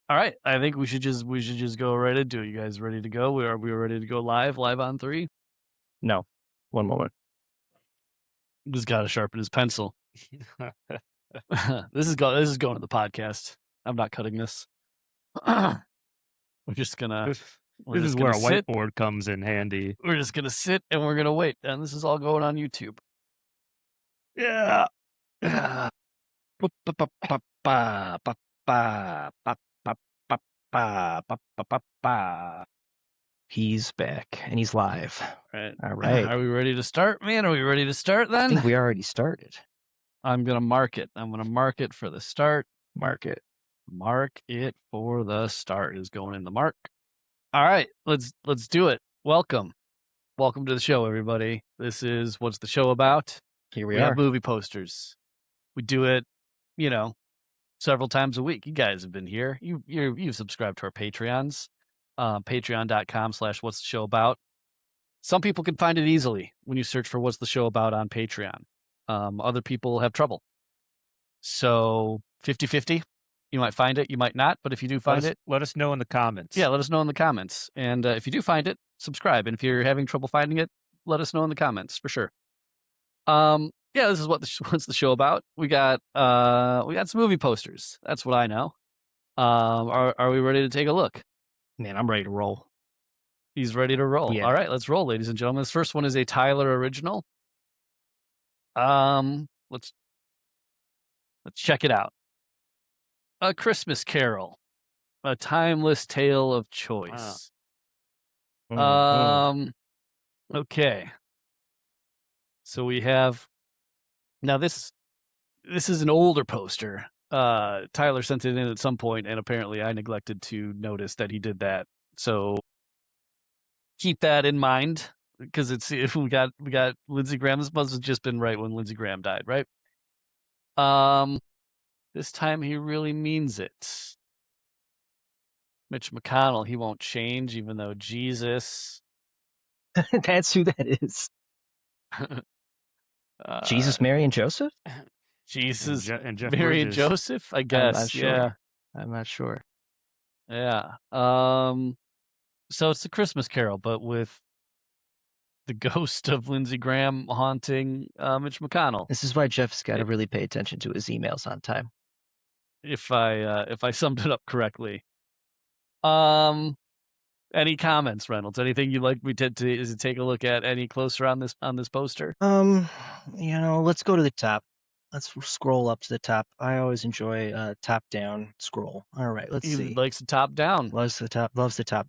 All right, I think we should just go right into it. You guys ready to go? We ready to go live on 3? No. One moment. Just gotta sharpen his pencil. This is going to the podcast. I'm not cutting this. We're just gonna This we're this is just where gonna a sit. whiteboard comes in handy. We're just gonna sit and we're gonna wait. And this is all going on YouTube. Yeah. Ah. Ba- ba- ba- ba- ba- ba- ba- ba- ba- ba- ba- ba- ba- ba- ba. He's back and he's live. Right. All right. Are we ready to start, man? Are we ready to start I think then? we already started. I'm gonna mark it. I'm gonna mark it for the start. Mark it. Mark it for the start is going in the mark. All right, let's do it. Welcome. Welcome to the show, everybody. This is What's the Show About? Here We we have are. movie posters. We do it, you know, several times a week. You guys have been here. You've subscribed to our Patreons. Patreon.com/What's the Show About. Some people can find it easily when you search for What's the Show About on Patreon. Other people have trouble. So 50-50. You might find it, you might not, but if you do find it, Let us know in the comments. yeah, let us know in the comments. And if you do find it, subscribe. And if you're having trouble finding it, let us know in the comments for sure. Yeah, this is what's the show about. We got some movie posters. That's what I know. Are we ready to take a look? Man, I'm ready to roll. He's ready to roll. Yeah. All right, let's roll, ladies and gentlemen. This first one is a Tyler original. Let's check it out. A Christmas Carol, a timeless tale of choice. Okay. So we have now this is an older poster. Tyler sent it in at some point, and apparently I neglected to notice that he did that. So keep that in mind because it's if we got Lindsey Graham. This must have just been right when Lindsey Graham died, right? This time he really means it. Mitch McConnell, he won't change, even though Jesus. That's who that is. Jesus, Mary, and Joseph? Jesus, And Jeff Mary and Bridges. Joseph, I I'm guess. not sure. Yeah, I'm not sure. yeah. So it's the Christmas Carol, but with the ghost of Lindsey Graham haunting Mitch McConnell. This is why Jeff's got to really pay attention to his emails on time. If I summed it up correctly. Any comments, Reynolds? Anything you'd like me to take a look at any closer on this poster? Let's go to the top. Let's scroll up to the top. I always enjoy top-down scroll. All right, let's He see. likes the top down. Loves the top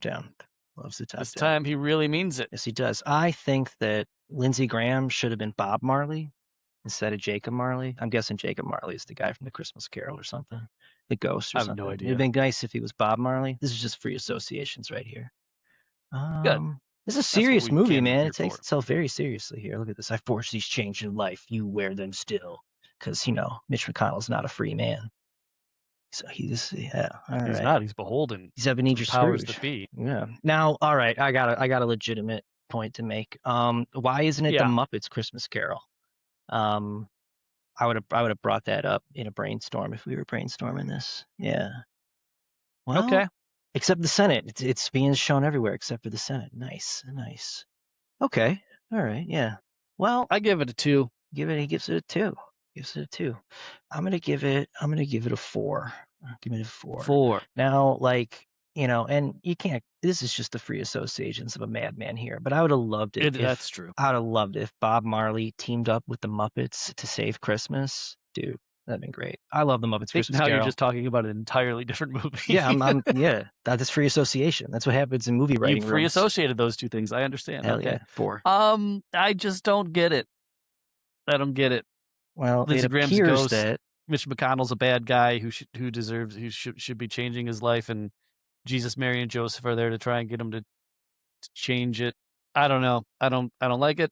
down. Loves the top This down. time he really means it. Yes, he does. I think that Lindsey Graham should have been Bob Marley instead of Jacob Marley. I'm guessing Jacob Marley is the guy from the Christmas Carol or something. The ghost or I have something. no It'd idea. been nice if he was Bob Marley. This is just free associations right here. Good. This is a serious we movie, came man. here It takes for. itself very seriously here. Look at this. I forged these changes in life. You wear them still. Because, Mitch McConnell's not a free man. So He's right. not. He's beholden. He's Ebenezer Powers Scrooge. that be. Yeah. Now, all right. I got a legitimate point to make. Why isn't it the Yeah. Muppets Christmas Carol? I would have brought that up in a brainstorm if we were brainstorming this. Yeah. Well, Okay. except the Senate. It's being shown everywhere except for the Senate. Nice. Okay. All right. Yeah. Well, I give it a 2. he gives it a 2. I'm gonna give it a 4. Give it a 4. 4. Now, and you can't. This is just the free associations of a madman here. But I would have loved it. That's true. I would have loved it if Bob Marley teamed up with the Muppets to save Christmas, dude. That'd been great. I love the Muppets Christmas Now Carol. you're just talking about an entirely different movie. Yeah, yeah. That's free association. That's what happens in movie writing You free rooms. associated those two things. I understand. Hell okay. yeah, 4. I just don't get it. I don't get it. Well, Lindsey it Graham's appears ghost. that Mitch McConnell's a bad guy who should be changing his life, and Jesus, Mary, and Joseph are there to try and get him to change it. I don't know. I don't like it.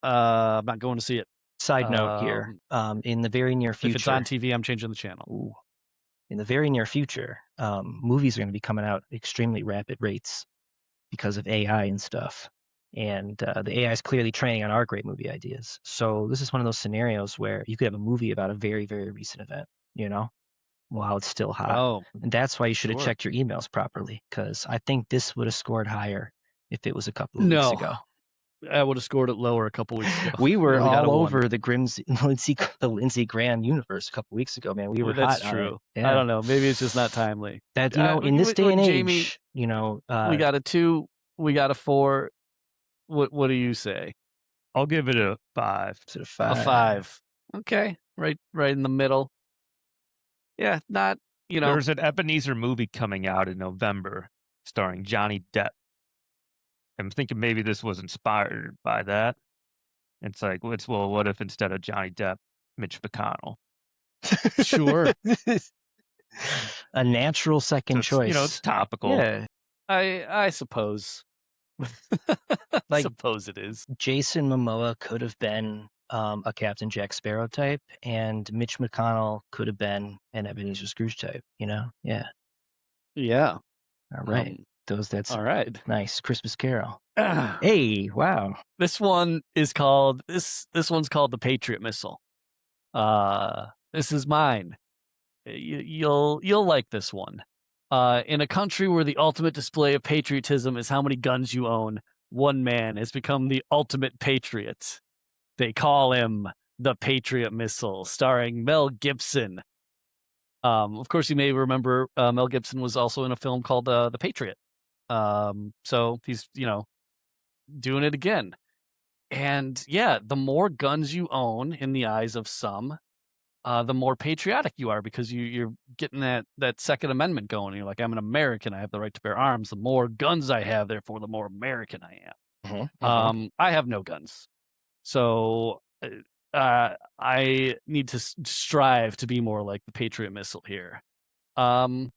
I'm not going to see it. Side note here, in the very near future, If it's on TV, I'm changing the channel. Ooh. In the very near future, movies are going to be coming out at extremely rapid rates because of AI and stuff. And the AI is clearly training on our great movie ideas. So this is one of those scenarios where you could have a movie about a very, very recent event, while it's still hot. Oh, And that's why you should have sure. checked your emails properly, because I think this would have scored higher if it was a couple of weeks No, ago. I would have scored it lower a couple weeks ago. We It were would have got a all 1. over the Lindsey Graham universe a couple weeks ago, man. We were That's hot on it. true. I Yeah. don't know, maybe it's just not timely. That, in this day and Jamie, age, we got a 2, we got a 4. What do you say? I'll give it a 5. sort of A 5. 5. Okay, right in the middle. Yeah, not, you know. There's an Ebenezer movie coming out in November starring Johnny Depp. I'm thinking maybe this was inspired by that. It's like, what if instead of Johnny Depp, Mitch McConnell? Sure. A natural So second choice. it's topical. Yeah. I suppose. I Like- suppose it is. Jason Momoa could have been a Captain Jack Sparrow type, and Mitch McConnell could have been an Ebenezer Scrooge type, Yeah. Yeah. All right. That's All right. nice. Christmas Carol. Hey, wow. This one's called the Patriot missile. This is mine. You'll like this one. In a country where the ultimate display of patriotism is how many guns you own, one man has become the ultimate patriot. They call him the Patriot missile, starring Mel Gibson. Of course, you may remember Mel Gibson was also in a film called The Patriot. So he's doing it again. And yeah, the more guns you own in the eyes of some, the more patriotic you are, because you're getting that Second Amendment going. You're like, I'm an American. I have the right to bear arms. The more guns I have, therefore, the more American I am. I have no guns. So I need to strive to be more like the Patriot missile here. And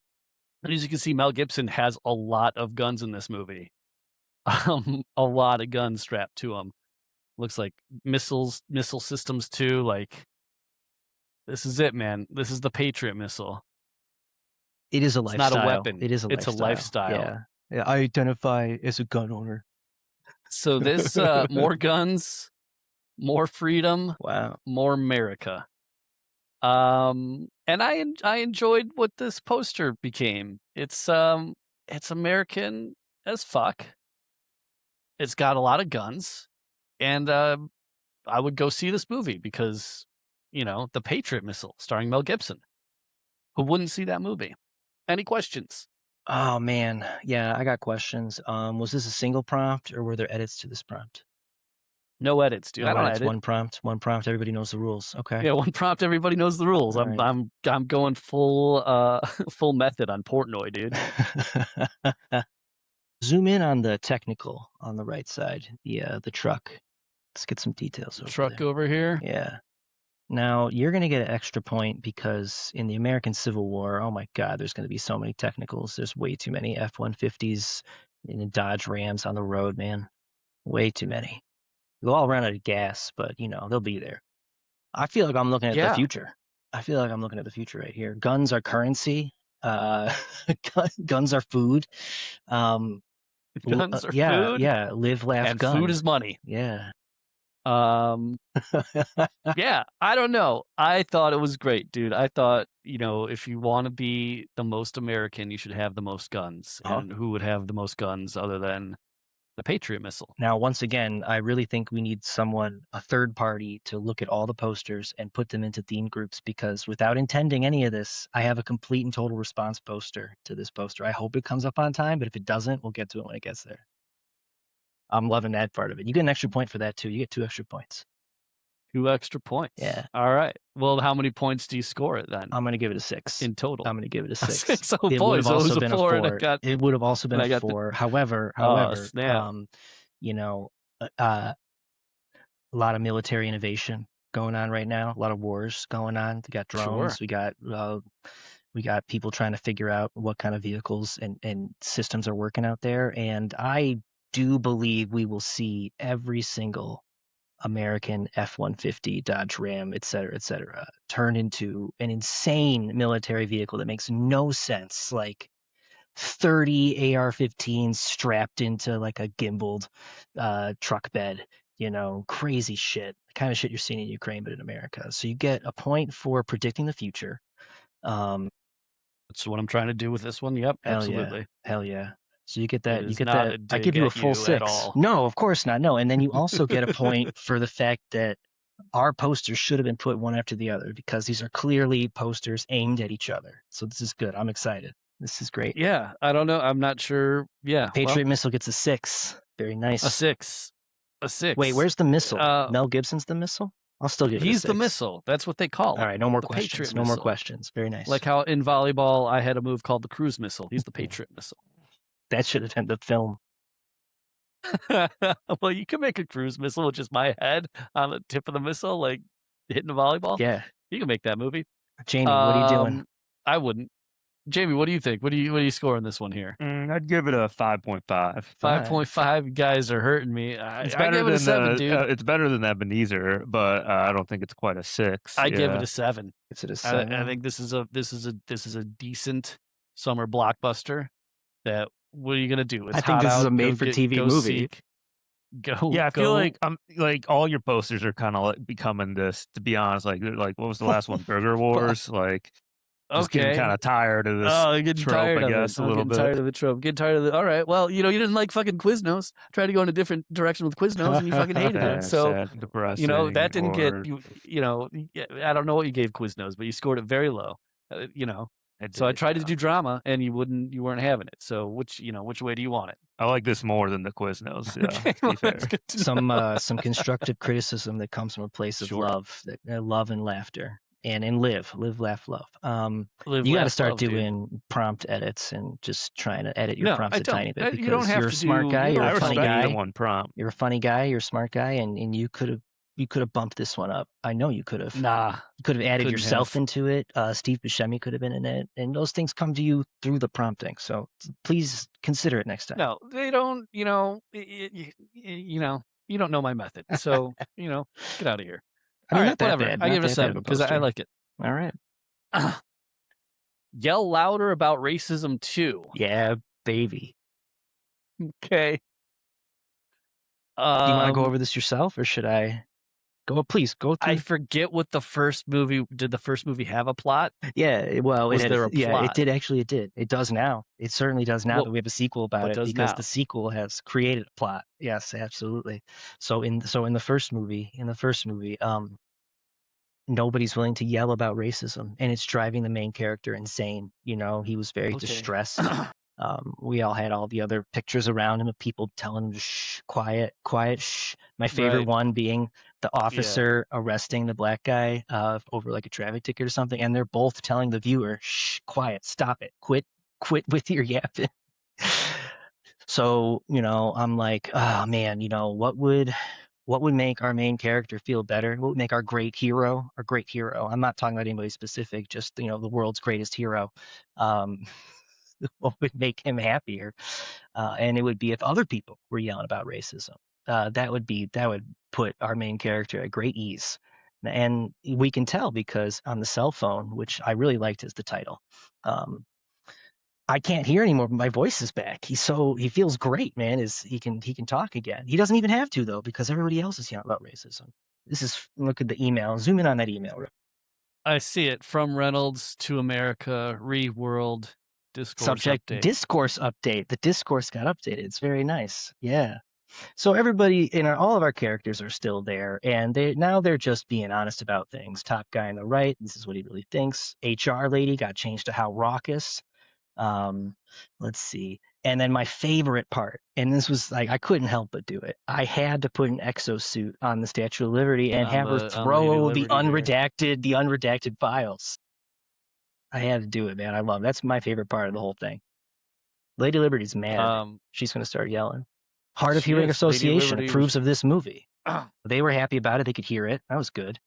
as you can see, Mel Gibson has a lot of guns in this movie. A lot of guns strapped to him. Looks like missile systems too. Like, this is it, man. This is the Patriot missile. It is a It's lifestyle. not a weapon. It is a It's a lifestyle. lifestyle. Yeah. I identify as a gun owner. So this more guns, more freedom, Wow. more America. And I enjoyed what this poster became. It's American as fuck. It's got a lot of guns, and I would go see this movie because, the Patriot missile starring Mel Gibson. Who wouldn't see that movie? Any questions? Oh man, yeah, I got questions. Was this a single prompt or were there edits to this prompt? No edits, dude. I No don't edits, edit. one prompt. Everybody knows the rules. Okay. Yeah, one prompt. Everybody knows the rules. All right. I'm going full full method on Portnoy, dude. Zoom in on the technical on the right side. The truck. Let's get some details over Truck there. over here. Yeah. Now you're gonna get an extra point because in the American Civil War, oh my God, there's gonna be so many technicals. There's way too many F-150s and Dodge Rams on the road, man. Way too many. They'll all run out of gas, but they'll be there. I feel like I'm looking at the Yeah. future. I feel like I'm looking at the future right here. Guns are currency. Guns are food. Guns are yeah, food. Yeah. Live, laugh, And gun. food is money. Yeah. Yeah, I don't know. I thought it was great, dude. I thought, if you want to be the most American, you should have the most guns. Uh-huh. And who would have the most guns other than the Patriot missile? Now, once again, I really think we need a third party, to look at all the posters and put them into theme groups, because without intending any of this, I have a complete and total response poster to this poster. I hope it comes up on time, but if it doesn't, we'll get to it when it gets there. I'm loving that part of it. You get an extra point for that too. You get 2 extra points. 2 extra points. Yeah. All right. Well, how many points do you score it then I'm going to give it a 6. in total? I'm going to give it a 6. 6. Oh It boy, would have so it was also a been 4 a and I 4. got. It would have also been I a got the- 4. However, snap. a lot of military innovation going on right now. A lot of wars going on. We got drones. Sure. We got people trying to figure out what kind of vehicles and systems are working out there. And I do believe we will see every single American F-150, Dodge Ram, et cetera, turn into an insane military vehicle that makes no sense. Like 30 AR-15s strapped into like a gimbaled truck bed, crazy shit. The kind of shit you're seeing in Ukraine, but in America. So you get a point for predicting the future. That's what I'm trying to do with this one. Yep, Hell yeah. absolutely. Hell yeah. So you get It that. You is get not that. a I give dig you a at full you at 6. all. No, of course not. No, and then you also get a point for the fact that our posters should have been put one after the other because these are clearly posters aimed at each other. So this is good. I'm excited. This is great. Yeah, I don't know. I'm not sure. Yeah, Patriot missile gets a 6. Very a nice. 6. A 6. Wait, where's the missile? Uh, Mel Gibson's the missile? I'll still give it a he's 6. the missile. That's what they call All him. right, no more The questions. Patriot No more missile. questions. Very nice. Like how in volleyball I had a move called the cruise missile. He's the Patriot missile. That should have been the film. Well, you can make a cruise missile with just my head on the tip of the missile, like hitting a volleyball. Yeah. You can make that movie. Jamie, what are you doing? I wouldn't. Jamie, what do you think? What do you scoring this one here? I'd give it a 5.5. 5.5. You guys are hurting me. It's I better give it than a 7, dude. it's better than Ebenezer, but I don't think it's quite a 6. I give Yeah. it a 7. Is it a 7? I think this is a decent summer blockbuster. That what are you gonna do? It's I think hot this is out, a made-for-TV go movie. seek, go. Yeah, I feel go- like like all your posters are kind of like becoming this. To be honest, like what was the last one? Burger Wars. Like just getting okay. kind of tired of this I'm getting trope. tired I of guess it. a I'm little getting bit. tired of the trope. Getting tired of it. All right. Well, you didn't like fucking Quiznos. Tried to go in a different direction with Quiznos, and you fucking hated it. So Sad, depressing, that didn't get or- you. I don't know what you gave Quiznos, but you scored it very low. So I did, tried to yeah. do drama, and you weren't having it. So which way do you want it? I like this more than the Quiznos. Yeah, Okay, to be well, fair. that's good to know. Some constructive criticism that comes from a place of Sure. love and laughter, and live, laugh, love. Live, You got to laugh, start love, dude. doing prompt edits and just trying to edit your No, prompts I a tiny don't. bit You don't because have you're a to smart do- guy. you You're don't I a have to funny respect guy. the one prompt. You're a funny guy. You're a smart guy, and you could have bumped this one up. I know you could have. Nah. You could have added couldn't yourself have. into it. Steve Buscemi could have been in it, and those things come to you through the prompting. So please consider it next time. No, they don't. You don't know my method. So get out of here. I mean, All right, not that whatever. bad. I Not give it a that bad of 7 because I poster. like it. All right. Yell louder about racism too. Yeah, baby. Okay. Do you want to go over this yourself, or should I go? Please go through. I forget what the first movie did. The first movie have a plot? Yeah, well, Was there a yeah, it plot? did actually. It did. It does now. It certainly does now What- that we have a sequel about what it does because now? the sequel has created a plot. Yes, absolutely. So in the first movie, nobody's willing to yell about racism, and it's driving the main character insane. He was very Okay. distressed. We all had all the other pictures around him of people telling him, shh, quiet, shh. My favorite Right. one being the officer arresting the black guy over like a traffic ticket or something, and they're both telling the viewer, shh, quiet, stop it, quit with your yapping. So, I'm like, oh man, what would make our main character feel better? What would make our great hero? I'm not talking about anybody specific, just the world's greatest hero. What would make him happier? And it would be if other people were yelling about racism. That would put our main character at great ease. And we can tell because on the cell phone, which I really liked as the title, I can't hear anymore, but my voice is back. He feels great, man. He can talk again. He doesn't even have to though, because everybody else is yelling about racism. Look at the email. Zoom in on that email. I see it. From Reynolds to America, Reworld, discourse Subject update. discourse update. The discourse got updated. It's very nice. Yeah. So everybody all of our characters are still there, and they're just being honest about things. Top guy on the right, this is what he really thinks. HR lady got changed to how raucous. Let's see. And then my favorite part, and this was like I couldn't help but do it. I had to put an exosuit on the Statue of Liberty and have her throw the unredacted files. I had to do it, man. I love it. That's my favorite part of the whole thing. Lady Liberty's mad. She's going to start yelling. Hard of She Hearing is. Lady Association Liberty approves of this movie. Oh, They were happy about it. They could hear it. That was good.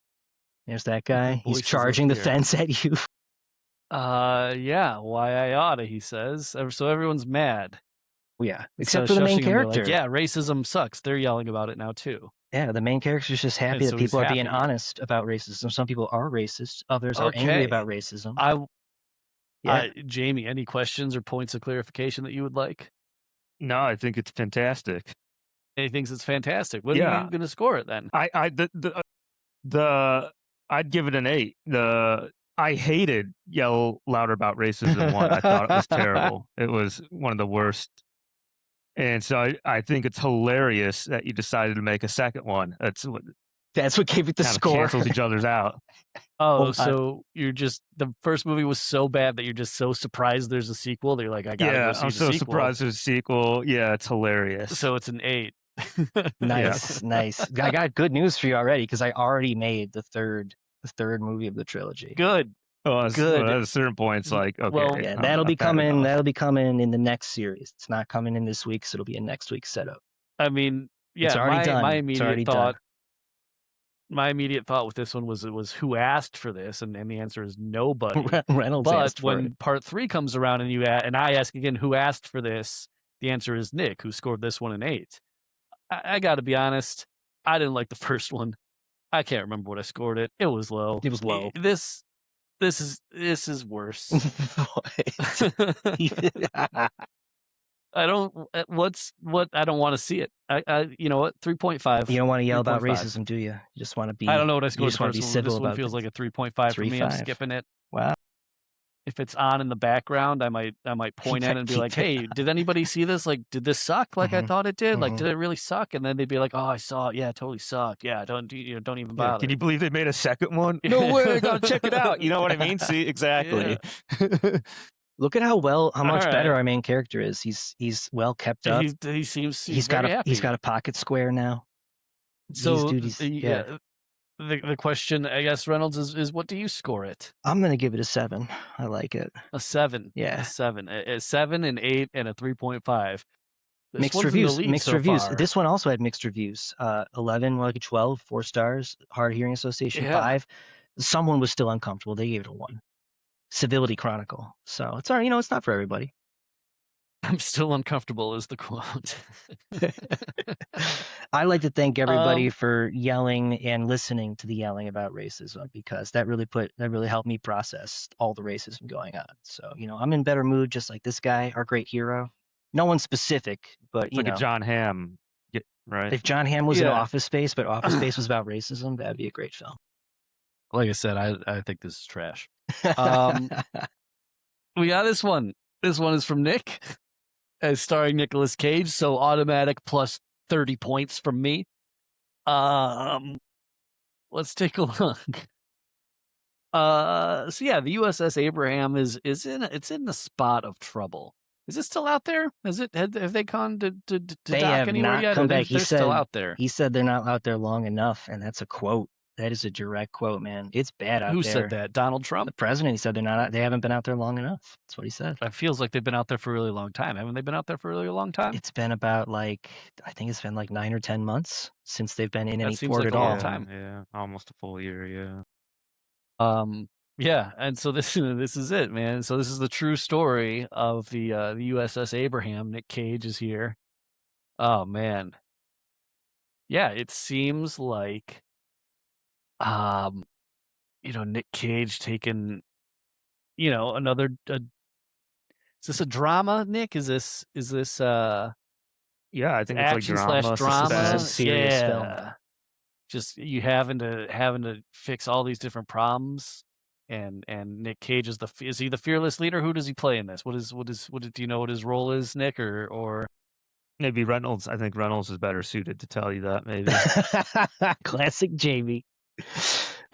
There's that guy. He's voices charging up the here. fence at you. Yeah. Why I oughta, he says. So everyone's mad. Yeah, except for the main shushing him, they're like, character. yeah, racism sucks. They're yelling about it now too. Yeah, the main character's just happy And that so he's people are being happy. honest about racism. Some people are racist. Others are angry Okay. about racism. Yeah. Jamie, any questions or points of clarification that you would like? No, I think it's fantastic. He thinks it's fantastic. What are Yeah. you going to score it then? I'd give it an 8. I hated Yell Louder About Racism 1. I thought it was terrible. It was one of the worst. And so I think it's hilarious that you decided to make a second one. That's what That's what gave it the kind of score. cancels each other's out. Oh, Well, so you're just the first movie was so bad that you're just so surprised there's a sequel that you're like, I gotta go Yeah, see I'm the so sequel. surprised there's a sequel. Yeah, it's hilarious. So it's an 8. Nice, nice. I got good news for you already because I already made the third movie of the trilogy. Good. Well, Good. at a certain point, it's like, okay, Well, Yeah, I've that'll be had coming. enough. That'll be coming in the next series. It's not coming in this week, so it'll be in next week's setup. I mean, It's yeah, already done. my It's already done. my immediate thought with this one was who asked for this, and the answer is nobody. Reynolds But asked for when it. part 3 comes around and I ask again who asked for this, the answer is Nick, who scored this one an 8. I got to be honest, I didn't like the first one. I can't remember what I scored it. It was low. It was low. This is worse. I don't. I don't want to see it. You know what? 3.5. You don't want to yell about 3.5. racism, do you? You just want to be. I don't know what I scored just the want to first be one. This civil one about feels things. like a 3.5 for me. I'm 3.5. skipping it. Wow. If it's on in the background, I might point at it and be like, "Hey, did anybody see this? Like, did this suck? Like I thought it did? Like, did it really suck?" And then they'd be like, "Oh, I saw it. Yeah, it totally sucked. Yeah, don't even Yeah, bother." can you believe they made a second one? No way, I gotta check it out. You know what I mean? See, exactly. Look at how much better right. our main character is. He's well kept up. He seems He's very got happy. he's got a pocket square now. So yeah. The question, I guess, Reynolds, is what do you score it? I'm gonna give it a 7. I like it. A 7. Yeah. A 7. A 7, an 8, and a 3.5. Mixed reviews. Far. This one also had mixed reviews. 11, like a 12, 4 stars. Hard Hearing Association, 5. Someone was still uncomfortable. They gave it a 1. Civility Chronicle. So it's all right. You know, it's not for everybody. I'm still uncomfortable is the quote. I like to thank everybody for yelling and listening to the yelling about racism, because that really helped me process all the racism going on. So, you know, I'm in better mood, just like this guy, our great hero. No one specific, but It's like a John Hamm, right? If John Hamm was in Office Space, but Office Space was about racism, that'd be a great film. Like I said, I think this is trash. We got this one. This one is from Nick, as starring Nicolas Cage, so automatic plus 30 points from me. Let's take a look. So yeah, the USS Abraham is in the spot of trouble. Is it still out there? Have they gone to they dock have anywhere not yet? come back. They're still out there. He said they're not out there long enough, and that's a quote. That is a direct quote, man. It's bad out there. Who said that? Donald Trump? The president. He said they haven't been out there long enough. That's what he said. It feels like they've been out there for a really long time. Haven't they been out there for a really long time? It's been about I think it's been 9 or 10 months since they've been in any port like at a all. long time. Yeah, almost a full year. Yeah. Yeah, and so this is it, man. So this is the true story of the USS Abraham. Nick Cage is here. Oh man. Yeah, it seems like Nick Cage taking another is this a drama, Nick? Is this Yeah, I think it's like action drama, / drama? This is a suspense. serious film. Just you having to fix all these different problems. And Nick Cage is he the fearless leader? Who does he play in this? Do you know what his role is, Nick, or Maybe Reynolds. I think Reynolds is better suited to tell you that. Maybe. Classic Jamie.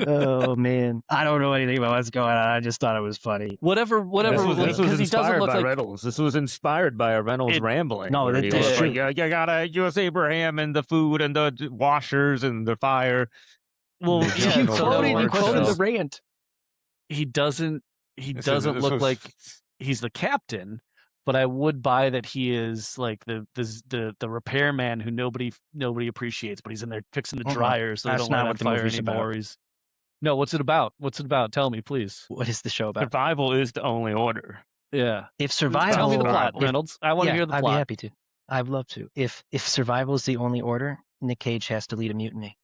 Oh man, I don't know anything about what's going on. I just thought it was funny. Whatever. This was inspired by like Reynolds. This was inspired by a Reynolds rambling. No, that's true. Like, you got US Abraham and the food and the washers and the fire. Well, yeah, you quoted the rant. He doesn't look like he's the captain, but I would buy that he is like the repairman who nobody appreciates, but he's in there fixing the dryers so they don't light on fire anymore. No, what's it about? Tell me, please. What is the show about? Survival is the only order. Yeah. If survival, tell me the plot, Reynolds. I want to hear the plot. I'd be happy to. I'd love to. If survival is the only order, Nick Cage has to lead a mutiny.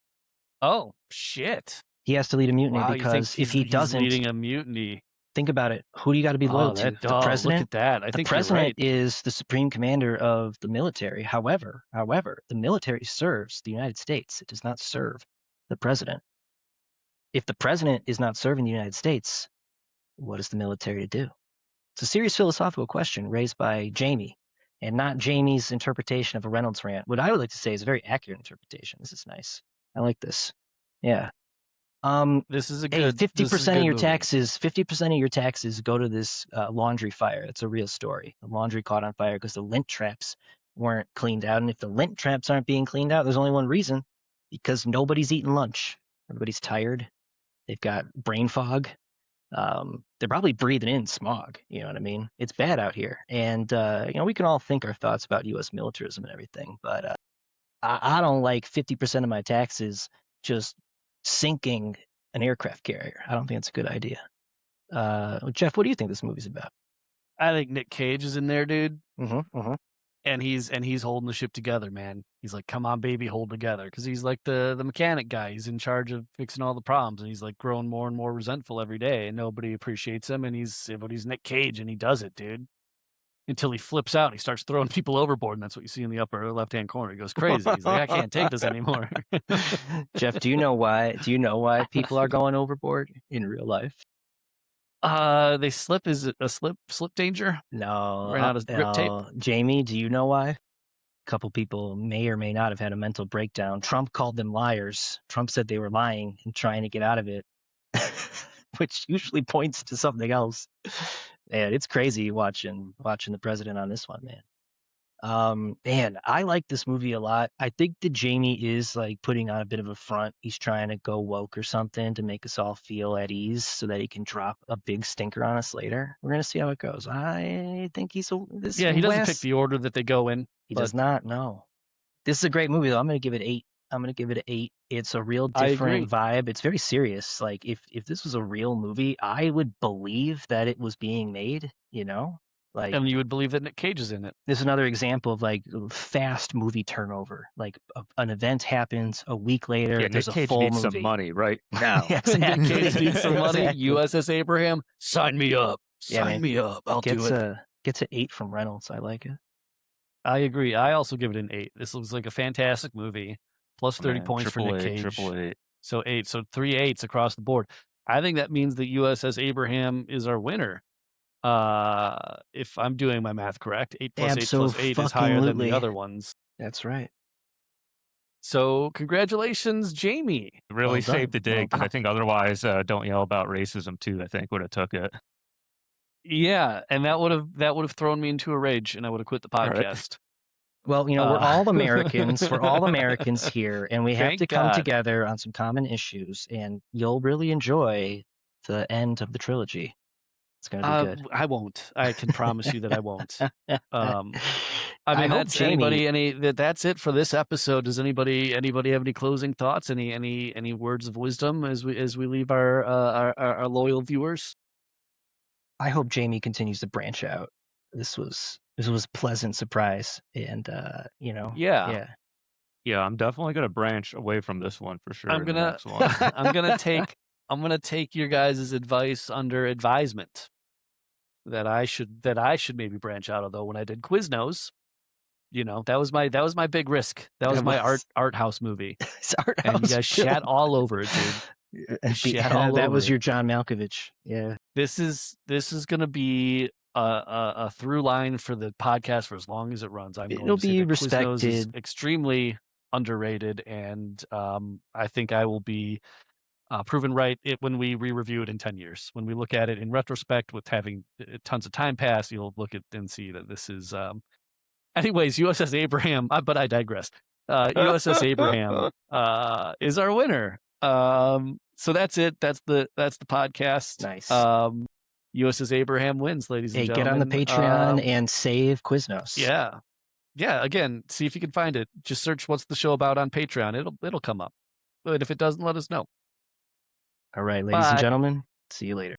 Oh shit! He has to lead a mutiny because if he doesn't, leading a mutiny. Think about it. Who do you got to be loyal to? The president. Look at that. I think the president you're right. is the supreme commander of the military. However, the military serves the United States. It does not serve the president. If the president is not serving the United States, what is the military to do? It's a serious philosophical question raised by Jamie, and not Jamie's interpretation of a Reynolds rant. What I would like to say is a very accurate interpretation. This is nice. I like this. Yeah. This is a Hey, good. This is a 50% of good your movie. taxes, 50% of your taxes go to this laundry fire. It's a real story. The laundry caught on fire because the lint traps weren't cleaned out. And if the lint traps aren't being cleaned out, there's only one reason, because nobody's eating lunch. Everybody's tired. They've got brain fog. They're probably breathing in smog. You know what I mean? It's bad out here. And, we can all think our thoughts about U.S. militarism and everything, but I don't like 50% of my taxes just sinking an aircraft carrier. I don't think it's a good idea. Jeff, what do you think this movie's about? I think Nick Cage is in there, dude. Mm-hmm. And he's holding the ship together, man. He's like, "Come on, baby, hold together," because he's like the mechanic guy. He's in charge of fixing all the problems, and he's like growing more and more resentful every day, and nobody appreciates him. And he's Nick Cage, and he does it, dude. Until he flips out, and he starts throwing people overboard, and that's what you see in the upper left-hand corner. He goes crazy. He's like, "I can't take this anymore." Jeff, do you know why? Do you know why people are going overboard in real life? They slip. Is it a slip danger? No. Ran out of grip tape. Jamie, do you know why? A couple people may or may not have had a mental breakdown. Trump called them liars. Trump said they were lying and trying to get out of it, which usually points to something else. And it's crazy watching the president on this one, man. Man, I like this movie a lot. I think that Jamie is like putting on a bit of a front. He's trying to go woke or something to make us all feel at ease so that he can drop a big stinker on us later. We're gonna see how it goes. I think he doesn't pick the order that they go in. He does not. No. This is a great movie though. I'm gonna give it 8. I'm gonna give it an 8. It's a real different vibe. It's very serious. Like if this was a real movie, I would believe that it was being made, Like, and you would believe that Nick Cage is in it. This is another example of like fast movie turnover. Like an event happens a week later. Yeah, there's Nick a Cage full needs movie. some money right now. Exactly. Nick Cage needs some money. Exactly. USS Abraham, sign me up. Sign me up. I'll do it. Gets an 8 from Reynolds. I like it. I agree. I also give it an 8. This looks like a fantastic movie. Plus 30 points for Nick Cage. Triple 8. So 8. So 3 8s across the board. I think that means that USS Abraham is our winner. If I'm doing my math correct, 8 plus 8 plus 8 is higher than the other ones. That's right. So congratulations, Jamie. Really saved the day, because I think otherwise, Don't Yell About Racism too, I think would have took it. Yeah, and that would have thrown me into a rage, and I would have quit the podcast. Right. Well, we're all Americans. We're all Americans here, and we have to come together on some common issues, and you'll really enjoy the end of the trilogy. It's going to be good. I won't. I can promise you that I won't. I mean, that's it for this episode. Does anybody have any closing thoughts? Any words of wisdom as we leave our loyal viewers? I hope Jamie continues to branch out. This was a pleasant surprise, and Yeah, I'm definitely gonna branch away from this one for sure. I'm gonna take your guys' advice under advisement that I should maybe branch out. Although when I did Quiznos, that was my big risk. That was my art house movie. And you guys shat all over it, dude. That was your John Malkovich. Yeah. This is gonna be a through line for the podcast for as long as it runs. It'll be respected. Is extremely underrated, and I think I will be proven right when we re-review it in 10 years. When we look at it in retrospect with having tons of time pass, you'll look at and see that this is anyways, USS Abraham, but I digress. USS Abraham is our winner. So that's it. That's the podcast. Nice. USS Abraham wins, ladies and gentlemen. Get on the Patreon and save Quiznos. Yeah. Again, see if you can find it. Just search "What's the Show About" on Patreon. It'll come up. But if it doesn't, let us know. All right, ladies and gentlemen. See you later.